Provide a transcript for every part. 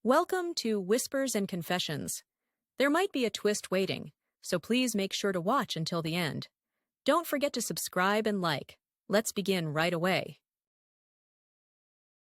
Welcome to Whispers and Confessions. There might be a twist waiting, so please make sure to watch until the end. Don't forget to subscribe and like. Let's begin right away.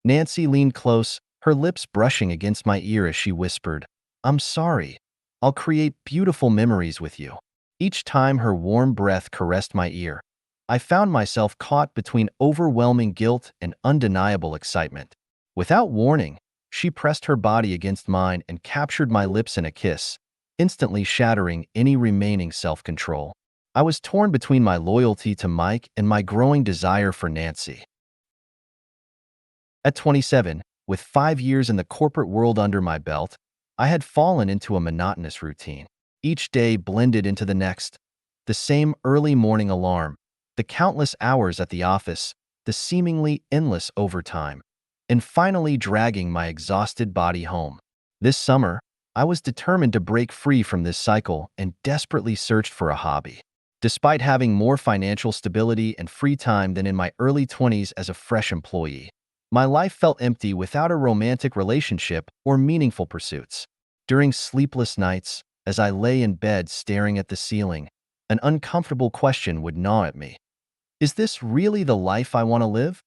Nancy leaned close, her lips brushing against my ear as she whispered, "I'm sorry. I'll create beautiful memories with you." Each time her warm breath caressed my ear, I found myself caught between overwhelming guilt and undeniable excitement. Without warning, she pressed her body against mine and captured my lips in a kiss, instantly shattering any remaining self-control. I was torn between my loyalty to Mike and my growing desire for Nancy. At 27, with 5 years in the corporate world under my belt, I had fallen into a monotonous routine. Each day blended into the next. The same early morning alarm, the countless hours at the office, the seemingly endless overtime, and finally dragging my exhausted body home. This summer, I was determined to break free from this cycle and desperately searched for a hobby. Despite having more financial stability and free time than in my early 20s as a fresh employee, my life felt empty without a romantic relationship or meaningful pursuits. During sleepless nights, as I lay in bed staring at the ceiling, an uncomfortable question would gnaw at me. Is this really the life I want to live?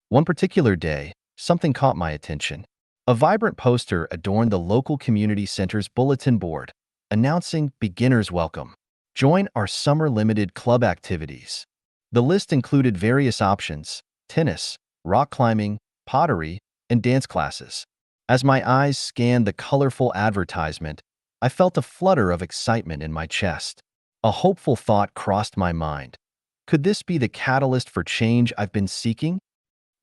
One particular day, something caught my attention. A vibrant poster adorned the local community center's bulletin board, announcing Beginner's Welcome. Join our summer limited club activities. The list included various options: tennis, rock climbing, pottery, and dance classes. As my eyes scanned the colorful advertisement, I felt a flutter of excitement in my chest. A hopeful thought crossed my mind. Could this be the catalyst for change I've been seeking?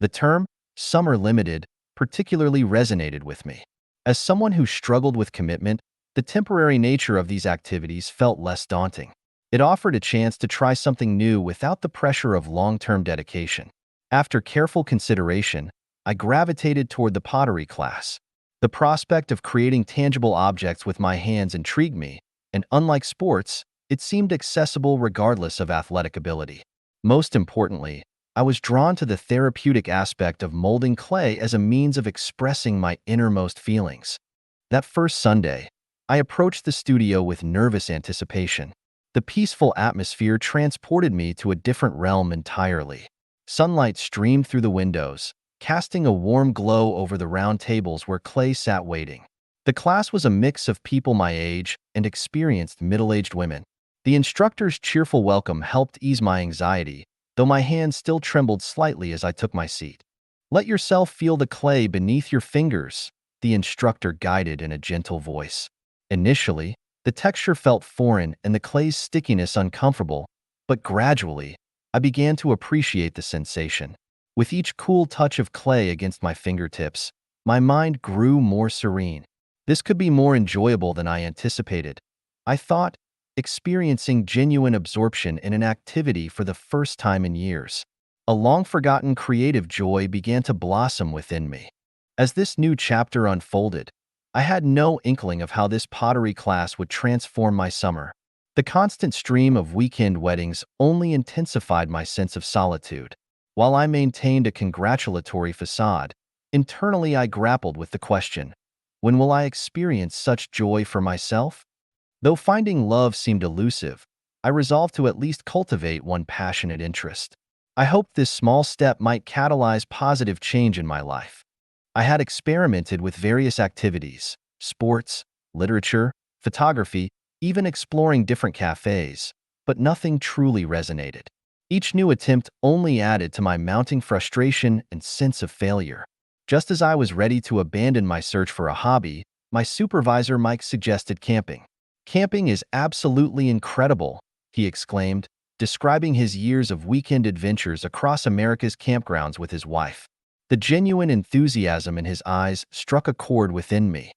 The term, summer limited, particularly resonated with me. As someone who struggled with commitment, the temporary nature of these activities felt less daunting. It offered a chance to try something new without the pressure of long-term dedication. After careful consideration, I gravitated toward the pottery class. The prospect of creating tangible objects with my hands intrigued me, and unlike sports, it seemed accessible regardless of athletic ability. Most importantly, I was drawn to the therapeutic aspect of molding clay as a means of expressing my innermost feelings. That first Sunday, I approached the studio with nervous anticipation. The peaceful atmosphere transported me to a different realm entirely. Sunlight streamed through the windows, casting a warm glow over the round tables where clay sat waiting. The class was a mix of people my age and experienced middle-aged women. The instructor's cheerful welcome helped ease my anxiety, though my hands still trembled slightly as I took my seat. "Let yourself feel the clay beneath your fingers," the instructor guided in a gentle voice. Initially, the texture felt foreign and the clay's stickiness uncomfortable, but gradually, I began to appreciate the sensation. With each cool touch of clay against my fingertips, my mind grew more serene. This could be more enjoyable than I anticipated, I thought, experiencing genuine absorption in an activity for the first time in years. A long-forgotten creative joy began to blossom within me. As this new chapter unfolded, I had no inkling of how this pottery class would transform my summer. The constant stream of weekend weddings only intensified my sense of solitude. While I maintained a congratulatory facade, internally I grappled with the question, when will I experience such joy for myself? Though finding love seemed elusive, I resolved to at least cultivate one passionate interest. I hoped this small step might catalyze positive change in my life. I had experimented with various activities: sports, literature, photography, even exploring different cafes, but nothing truly resonated. Each new attempt only added to my mounting frustration and sense of failure. Just as I was ready to abandon my search for a hobby, my supervisor Mike suggested camping. "Camping is absolutely incredible," he exclaimed, describing his years of weekend adventures across America's campgrounds with his wife. The genuine enthusiasm in his eyes struck a chord within me.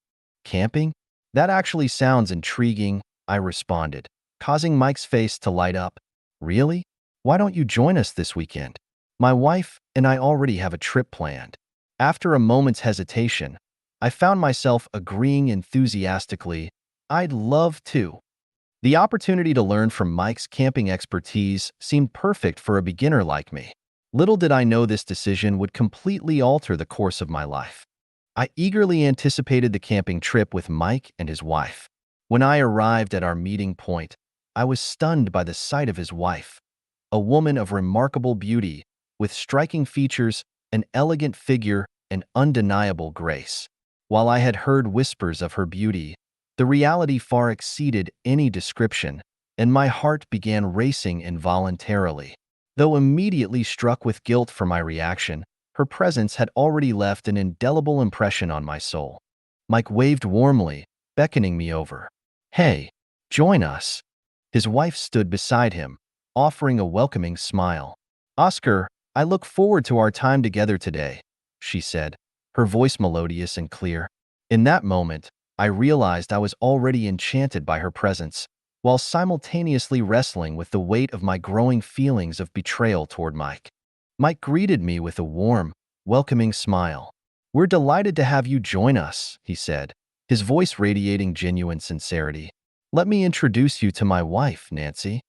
"Camping? That actually sounds intriguing," I responded, causing Mike's face to light up. "Really? Why don't you join us this weekend? My wife and I already have a trip planned." After a moment's hesitation, I found myself agreeing enthusiastically, "I'd love to." The opportunity to learn from Mike's camping expertise seemed perfect for a beginner like me. Little did I know this decision would completely alter the course of my life. I eagerly anticipated the camping trip with Mike and his wife. When I arrived at our meeting point, I was stunned by the sight of his wife, a woman of remarkable beauty, with striking features, an elegant figure, and undeniable grace. While I had heard whispers of her beauty, the reality far exceeded any description, and my heart began racing involuntarily. Though immediately struck with guilt for my reaction, her presence had already left an indelible impression on my soul. Mike waved warmly, beckoning me over. "Hey, join us." His wife stood beside him, offering a welcoming smile. "Oscar, I look forward to our time together today," she said, her voice melodious and clear. In that moment, I realized I was already enchanted by her presence, while simultaneously wrestling with the weight of my growing feelings of betrayal toward Mike. Mike greeted me with a warm, welcoming smile. "We're delighted to have you join us," he said, his voice radiating genuine sincerity. "Let me introduce you to my wife, Nancy."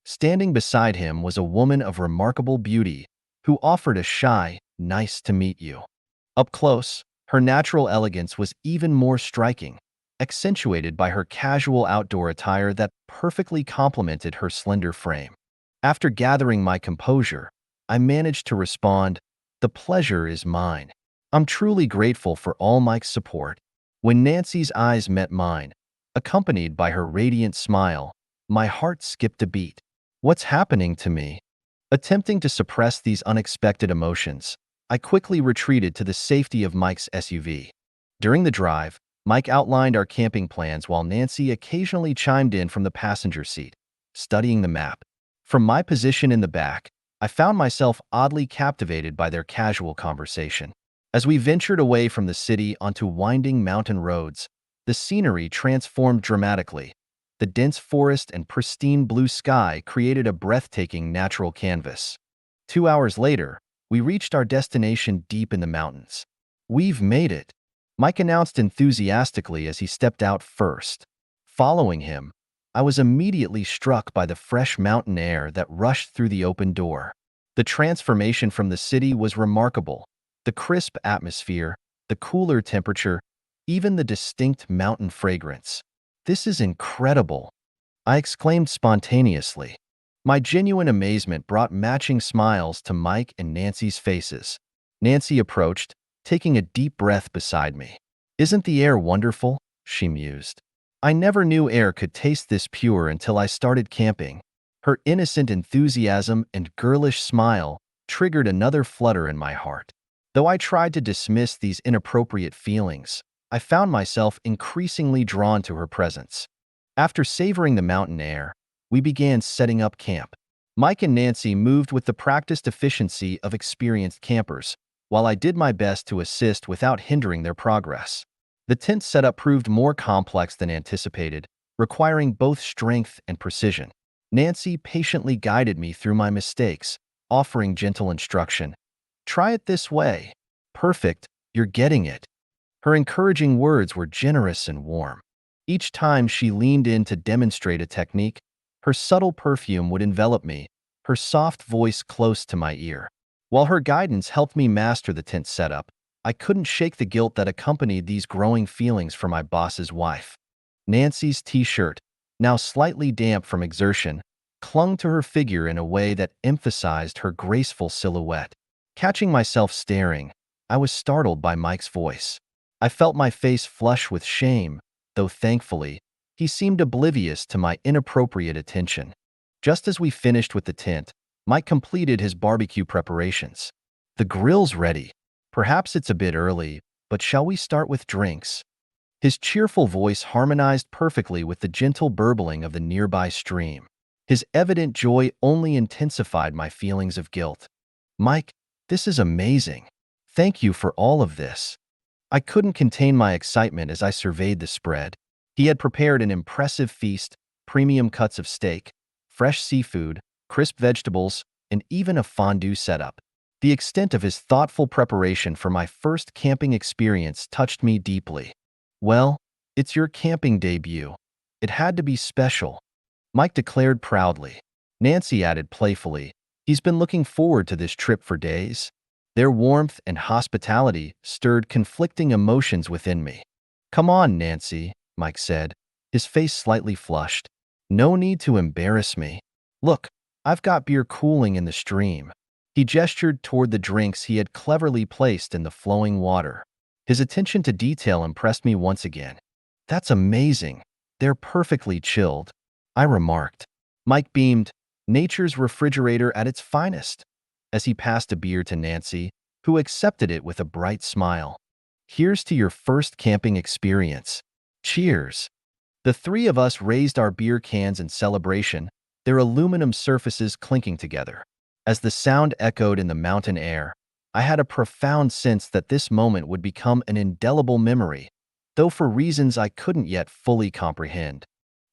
Standing beside him was a woman of remarkable beauty who offered a shy, "Nice to meet you." Up close, her natural elegance was even more striking, accentuated by her casual outdoor attire that perfectly complemented her slender frame. After gathering my composure, I managed to respond, "The pleasure is mine. I'm truly grateful for all Mike's support." When Nancy's eyes met mine, accompanied by her radiant smile, my heart skipped a beat. What's happening to me? Attempting to suppress these unexpected emotions, I quickly retreated to the safety of Mike's SUV. During the drive, Mike outlined our camping plans while Nancy occasionally chimed in from the passenger seat, studying the map. From my position in the back, I found myself oddly captivated by their casual conversation. As we ventured away from the city onto winding mountain roads, the scenery transformed dramatically. The dense forest and pristine blue sky created a breathtaking natural canvas. 2 hours later, we reached our destination deep in the mountains. "We've made it," Mike announced enthusiastically as he stepped out first. Following him, I was immediately struck by the fresh mountain air that rushed through the open door. The transformation from the city was remarkable. The crisp atmosphere, the cooler temperature, even the distinct mountain fragrance. "This is incredible," I exclaimed spontaneously. My genuine amazement brought matching smiles to Mike and Nancy's faces. Nancy approached, taking a deep breath beside me. "Isn't the air wonderful?" she mused. "I never knew air could taste this pure until I started camping." Her innocent enthusiasm and girlish smile triggered another flutter in my heart. Though I tried to dismiss these inappropriate feelings, I found myself increasingly drawn to her presence. After savoring the mountain air, we began setting up camp. Mike and Nancy moved with the practiced efficiency of experienced campers, while I did my best to assist without hindering their progress. The tent setup proved more complex than anticipated, requiring both strength and precision. Nancy patiently guided me through my mistakes, offering gentle instruction. "Try it this way." "Perfect, you're getting it." Her encouraging words were generous and warm. Each time she leaned in to demonstrate a technique, her subtle perfume would envelop me, her soft voice close to my ear. While her guidance helped me master the tent setup, I couldn't shake the guilt that accompanied these growing feelings for my boss's wife. Nancy's t-shirt, now slightly damp from exertion, clung to her figure in a way that emphasized her graceful silhouette. Catching myself staring, I was startled by Mike's voice. I felt my face flush with shame, though thankfully, he seemed oblivious to my inappropriate attention. Just as we finished with the tent, Mike completed his barbecue preparations. "The grill's ready. Perhaps it's a bit early, but shall we start with drinks?" His cheerful voice harmonized perfectly with the gentle burbling of the nearby stream. His evident joy only intensified my feelings of guilt. "Mike, this is amazing. Thank you for all of this." I couldn't contain my excitement as I surveyed the spread. He had prepared an impressive feast, premium cuts of steak, fresh seafood, crisp vegetables, and even a fondue setup. The extent of his thoughtful preparation for my first camping experience touched me deeply. "Well, it's your camping debut. It had to be special," Mike declared proudly. Nancy added playfully, "He's been looking forward to this trip for days." Their warmth and hospitality stirred conflicting emotions within me. "Come on, Nancy," Mike said, his face slightly flushed. "No need to embarrass me. Look, I've got beer cooling in the stream." He gestured toward the drinks he had cleverly placed in the flowing water. His attention to detail impressed me once again. "That's amazing. They're perfectly chilled," I remarked. Mike beamed, nature's refrigerator at its finest, as he passed a beer to Nancy, who accepted it with a bright smile. "Here's to your first camping experience. Cheers." The three of us raised our beer cans in celebration, their aluminum surfaces clinking together. As the sound echoed in the mountain air, I had a profound sense that this moment would become an indelible memory, though for reasons I couldn't yet fully comprehend.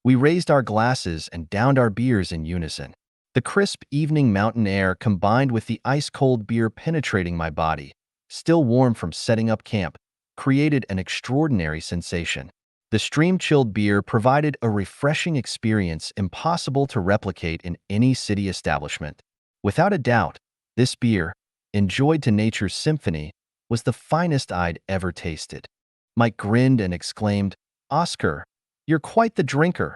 We raised our glasses and downed our beers in unison. The crisp evening mountain air combined with the ice-cold beer penetrating my body, still warm from setting up camp, created an extraordinary sensation. The stream-chilled beer provided a refreshing experience impossible to replicate in any city establishment. Without a doubt, this beer, enjoyed to nature's symphony, was the finest I'd ever tasted. Mike grinned and exclaimed, "Oscar, you're quite the drinker,"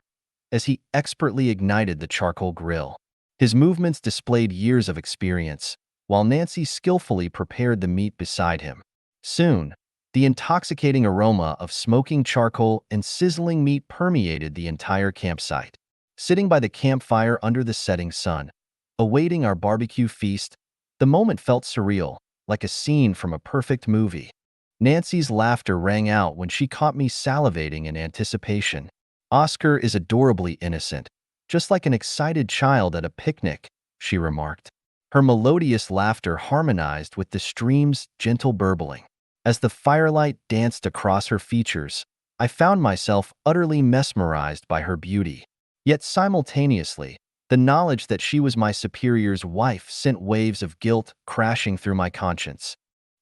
as he expertly ignited the charcoal grill. His movements displayed years of experience, while Nancy skillfully prepared the meat beside him. Soon, the intoxicating aroma of smoking charcoal and sizzling meat permeated the entire campsite. Sitting by the campfire under the setting sun, awaiting our barbecue feast, the moment felt surreal, like a scene from a perfect movie. Nancy's laughter rang out when she caught me salivating in anticipation. "Oscar is adorably innocent, just like an excited child at a picnic," she remarked. Her melodious laughter harmonized with the stream's gentle burbling. As the firelight danced across her features, I found myself utterly mesmerized by her beauty. Yet simultaneously, the knowledge that she was my superior's wife sent waves of guilt crashing through my conscience.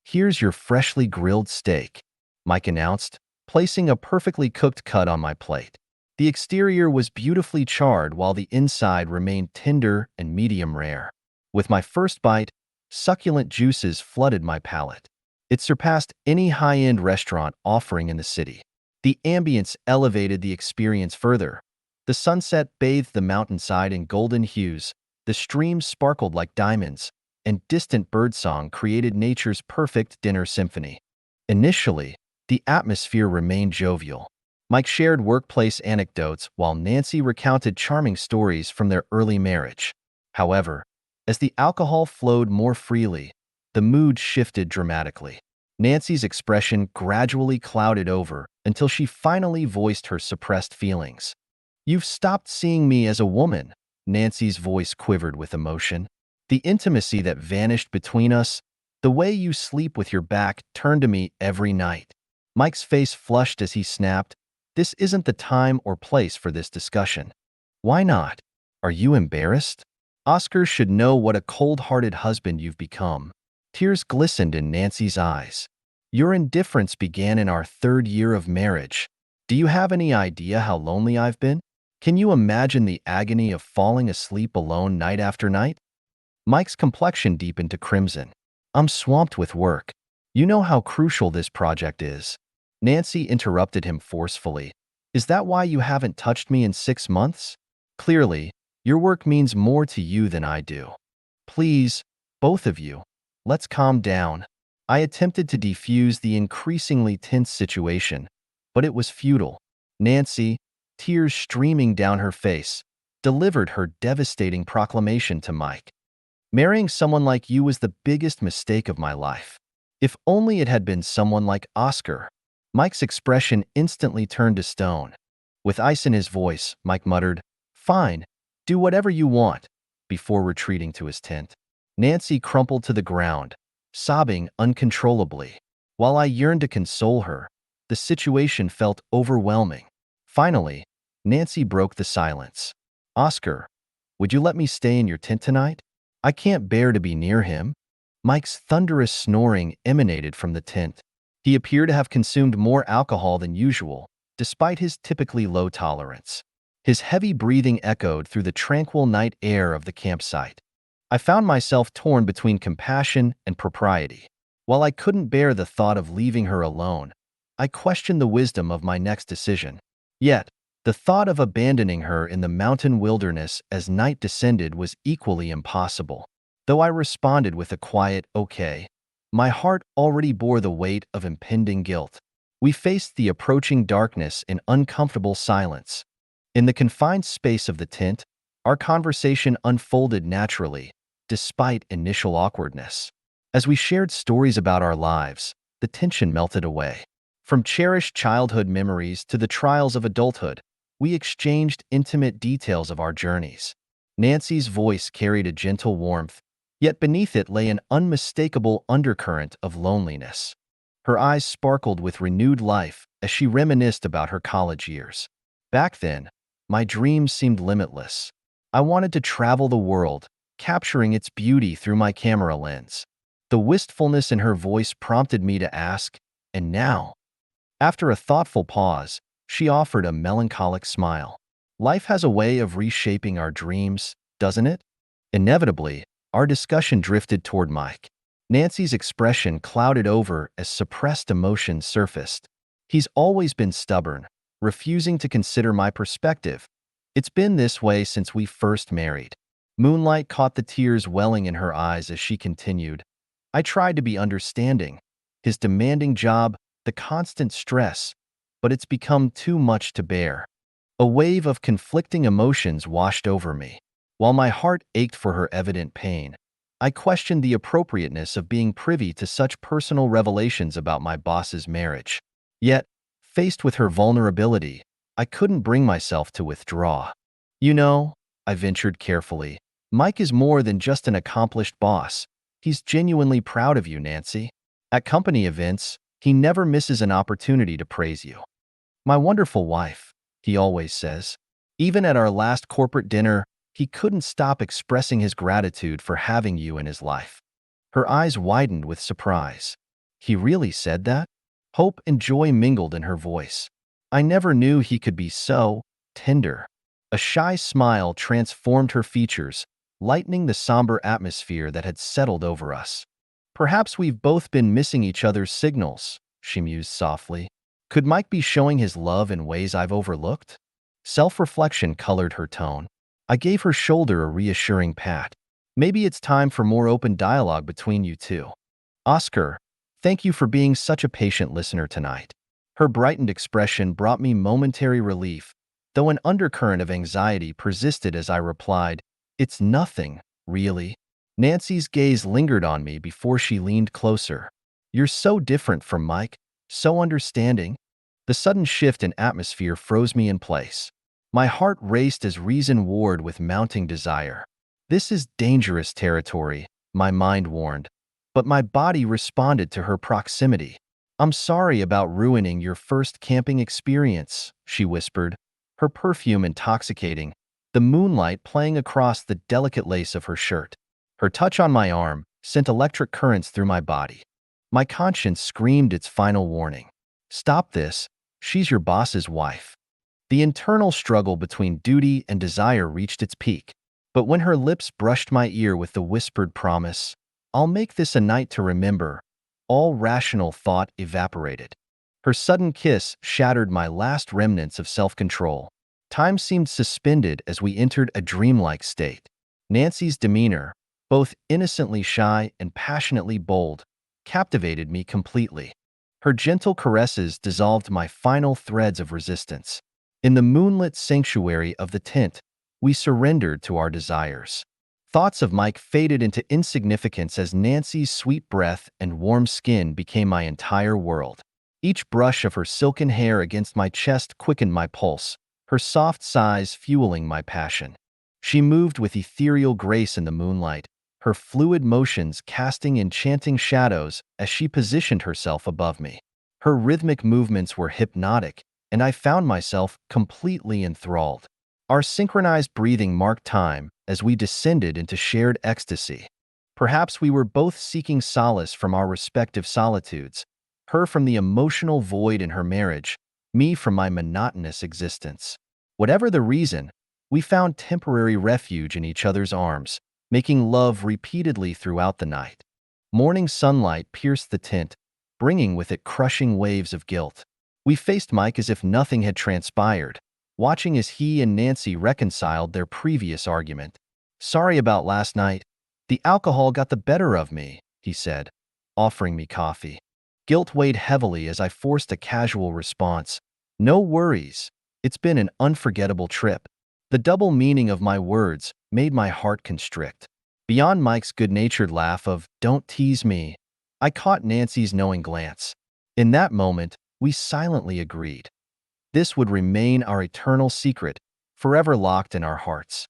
"Here's your freshly grilled steak," Mike announced, placing a perfectly cooked cut on my plate. The exterior was beautifully charred while the inside remained tender and medium rare. With my first bite, succulent juices flooded my palate. It surpassed any high-end restaurant offering in the city. The ambience elevated the experience further. The sunset bathed the mountainside in golden hues, the streams sparkled like diamonds, and distant birdsong created nature's perfect dinner symphony. Initially, the atmosphere remained jovial. Mike shared workplace anecdotes while Nancy recounted charming stories from their early marriage. However, as the alcohol flowed more freely, the mood shifted dramatically. Nancy's expression gradually clouded over until she finally voiced her suppressed feelings. "You've stopped seeing me as a woman," Nancy's voice quivered with emotion. "The intimacy that vanished between us, the way you sleep with your back turned to me every night." Mike's face flushed as he snapped, "This isn't the time or place for this discussion." "Why not? Are you embarrassed? Oscar should know what a cold-hearted husband you've become." Tears glistened in Nancy's eyes. "Your indifference began in our 3rd year of marriage. Do you have any idea how lonely I've been? Can you imagine the agony of falling asleep alone night after night?" Mike's complexion deepened to crimson. "I'm swamped with work. You know how crucial this project is." Nancy interrupted him forcefully. "Is that why you haven't touched me in 6 months? Clearly, your work means more to you than I do. Please, both of you, let's calm down." I attempted to defuse the increasingly tense situation, but it was futile. Nancy, tears streaming down her face, delivered her devastating proclamation to Mike. "Marrying someone like you was the biggest mistake of my life. If only it had been someone like Oscar." Mike's expression instantly turned to stone. With ice in his voice, Mike muttered, "Fine, do whatever you want," before retreating to his tent. Nancy crumpled to the ground, sobbing uncontrollably. While I yearned to console her, the situation felt overwhelming. Finally, Nancy broke the silence. "Oscar, would you let me stay in your tent tonight? I can't bear to be near him." Mike's thunderous snoring emanated from the tent. He appeared to have consumed more alcohol than usual, despite his typically low tolerance. His heavy breathing echoed through the tranquil night air of the campsite. I found myself torn between compassion and propriety. While I couldn't bear the thought of leaving her alone, I questioned the wisdom of my next decision. Yet, the thought of abandoning her in the mountain wilderness as night descended was equally impossible. Though I responded with a quiet, "Okay," my heart already bore the weight of impending guilt. We faced the approaching darkness in uncomfortable silence. In the confined space of the tent, our conversation unfolded naturally, despite initial awkwardness. As we shared stories about our lives, the tension melted away. From cherished childhood memories to the trials of adulthood, we exchanged intimate details of our journeys. Nancy's voice carried a gentle warmth, yet beneath it lay an unmistakable undercurrent of loneliness. Her eyes sparkled with renewed life as she reminisced about her college years. Back then, my dreams seemed limitless. I wanted to travel the world, capturing its beauty through my camera lens. The wistfulness in her voice prompted me to ask, "And now?" After a thoughtful pause, she offered a melancholic smile. Life has a way of reshaping our dreams, doesn't it? Inevitably, our discussion drifted toward Mike. Nancy's expression clouded over as suppressed emotions surfaced. "He's always been stubborn, refusing to consider my perspective. It's been this way since we first married." Moonlight caught the tears welling in her eyes as she continued. "I tried to be understanding. His demanding job, the constant stress, but it's become too much to bear." A wave of conflicting emotions washed over me. While my heart ached for her evident pain, I questioned the appropriateness of being privy to such personal revelations about my boss's marriage. Yet, faced with her vulnerability, I couldn't bring myself to withdraw. "You know," I ventured carefully, "Mike is more than just an accomplished boss. He's genuinely proud of you, Nancy. At company events, he never misses an opportunity to praise you. 'My wonderful wife,' he always says. Even at our last corporate dinner, he couldn't stop expressing his gratitude for having you in his life." Her eyes widened with surprise. "He really said that?" Hope and joy mingled in her voice. I never knew he could be so tender. A shy smile transformed her features, lightening the somber atmosphere that had settled over us. "Perhaps we've both been missing each other's signals," she mused softly. "Could Mike be showing his love in ways I've overlooked?" Self-reflection colored her tone. I gave her shoulder a reassuring pat. "Maybe it's time for more open dialogue between you two." "Oscar, thank you for being such a patient listener tonight." Her brightened expression brought me momentary relief, though an undercurrent of anxiety persisted as I replied, "It's nothing, really." Nancy's gaze lingered on me before she leaned closer. "You're so different from Mike, so understanding." The sudden shift in atmosphere froze me in place. My heart raced as reason warred with mounting desire. "This is dangerous territory," my mind warned, but my body responded to her proximity. "I'm sorry about ruining your first camping experience," she whispered, her perfume intoxicating, the moonlight playing across the delicate lace of her shirt. Her touch on my arm sent electric currents through my body. My conscience screamed its final warning. "Stop this. She's your boss's wife." The internal struggle between duty and desire reached its peak. But when her lips brushed my ear with the whispered promise, "I'll make this a night to remember," all rational thought evaporated. Her sudden kiss shattered my last remnants of self-control. Time seemed suspended as we entered a dreamlike state. Nancy's demeanor, both innocently shy and passionately bold, captivated me completely. Her gentle caresses dissolved my final threads of resistance. In the moonlit sanctuary of the tent, we surrendered to our desires. Thoughts of Mike faded into insignificance as Nancy's sweet breath and warm skin became my entire world. Each brush of her silken hair against my chest quickened my pulse, her soft sighs fueling my passion. She moved with ethereal grace in the moonlight, her fluid motions casting enchanting shadows as she positioned herself above me. Her rhythmic movements were hypnotic, and I found myself completely enthralled. Our synchronized breathing marked time as we descended into shared ecstasy. Perhaps we were both seeking solace from our respective solitudes, her from the emotional void in her marriage, me from my monotonous existence. Whatever the reason, we found temporary refuge in each other's arms, making love repeatedly throughout the night. Morning sunlight pierced the tint, bringing with it crushing waves of guilt. We faced Mike as if nothing had transpired, watching as he and Nancy reconciled their previous argument. "Sorry about last night. The alcohol got the better of me," he said, offering me coffee. Guilt weighed heavily as I forced a casual response. "No worries. It's been an unforgettable trip." The double meaning of my words made my heart constrict. Beyond Mike's good-natured laugh of, "Don't tease me," I caught Nancy's knowing glance. In that moment, we silently agreed. This would remain our eternal secret, forever locked in our hearts.